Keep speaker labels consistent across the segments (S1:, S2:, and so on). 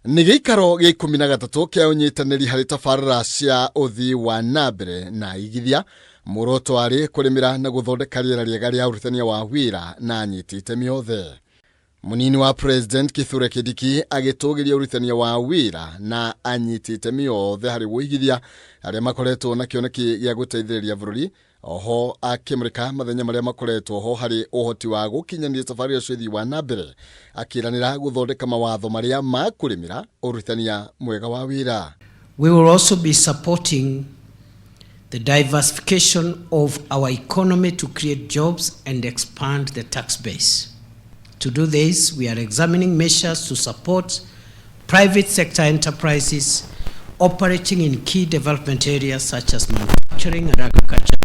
S1: Nĩ gĩikaro gĩa 13 kĩa ũnyitanĩri harĩ tabarĩra cia ũthii wa nambere na igithia muoroto arĩ kũrĩmĩra na gũthondeka rĩera rĩega rĩa urutithania wa wira na anyiti itemi othe. Munini wa President Thirikari agĩtũgĩria urutithania wa wira na anyiti itemi othe harĩ ũigithia arĩa makoretwo na kĩoneki gĩa gũteithĩrĩria bururi. Oho akĩmũrĩka mathenya marĩa makoretwo ho harĩ ũhoti wa gũkinyanĩria tabarĩra cia ũthii wa nambere, akĩranĩra gũthondeka mawatho marĩa makũrĩmĩra ũrutithania mwega wa wira.
S2: We will also be supporting the diversification of our economy to create jobs and expand the tax base. To do this, we are examining measures to support private sector enterprises operating in key development areas such as manufacturing and agriculture,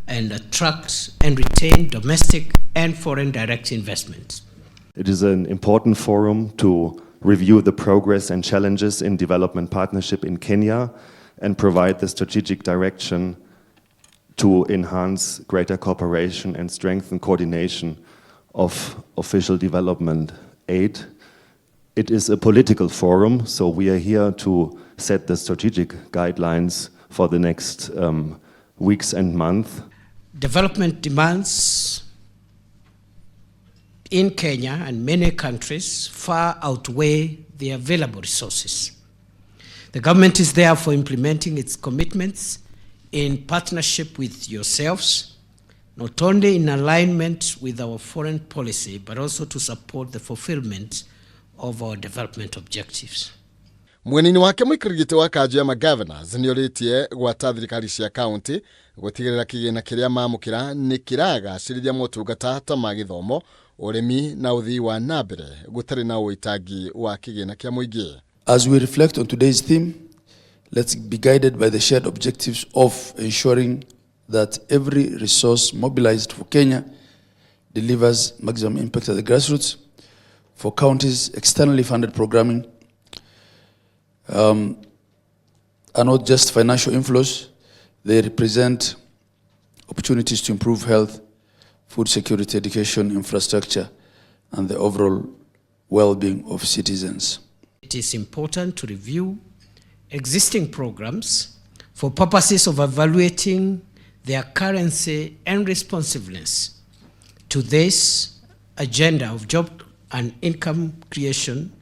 S2: and attract and retain domestic and foreign direct investments.
S3: It is an important forum to review the progress and challenges in development partnership in Kenya and provide the strategic direction to enhance greater cooperation and strengthen coordination of official development aid. It is a political forum, so we are here to set the strategic guidelines for the next weeks and months.
S2: Development demands in Kenya and many countries far outweigh the available resources. The government is therefore implementing its commitments in partnership with yourselves, not only in alignment with our foreign policy, but also to support the fulfillment of our development objectives.
S1: Mwenini wake mũikarĩrĩte wa kanjũ ya governors nĩorĩtie gwata thirikari cia county gũtigĩrĩra kĩgĩna kĩrĩa mamũkĩra nĩ kĩragacĩrithia motungata ta ma gĩthomo, ũrĩmi na ũthii wa nambere gũtarĩ na ũitangi wa kĩgĩna kĩa mũingĩ.
S4: As we reflect on today's theme, let's be guided by the shared objectives of ensuring that every resource mobilized for Kenya delivers maximum impact at the grassroots. For counties, externally funded programming are not just financial inflows, they represent opportunities to improve health, food security, education, infrastructure, and the overall well-being of citizens.
S2: It is important to review existing programs for purposes of evaluating their currency and responsiveness to this agenda of job and income creation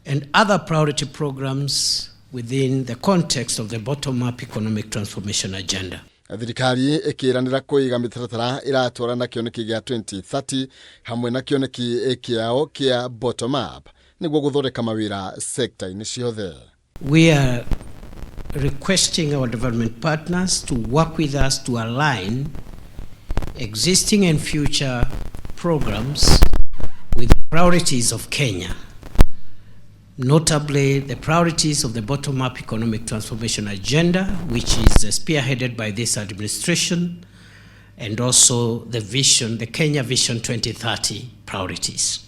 S2: and other priority programs within the context of the bottom-up economic transformation agenda.
S1: Thirikari ĩkĩranĩra kũiga mitaratara ĩratwarana kĩoneki gĩa 2030 hamwe na kĩoneki kĩao kĩa bottom-up nĩguo gũthondeka mawĩra sector-inĩ ciothe.
S2: We are requesting our development partners to work with us to align existing and future programs with the priorities of Kenya, notably the priorities of the bottom-up economic transformation agenda, which is spearheaded by this administration, and also the vision, the Kenya Vision 2030 priorities.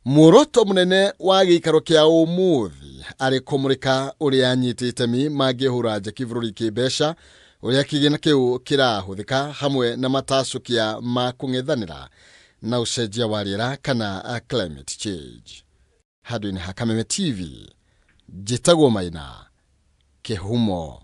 S1: Muoroto mũnene wa gĩikaro kĩa ũmũthĩ arĩ kũmũrĩka ũrĩa anyiti itemi mangĩhũra njeki bururi kĩmbeca, ũrĩa kĩgĩna kĩu kĩrahũthĩka hamwe na matacũkia ma kũng'ethanĩra na ũcenjia wa rĩera kana climate change. Handũ-inĩ ha Kameme TV, njĩtagwo Maina Kĩhumo.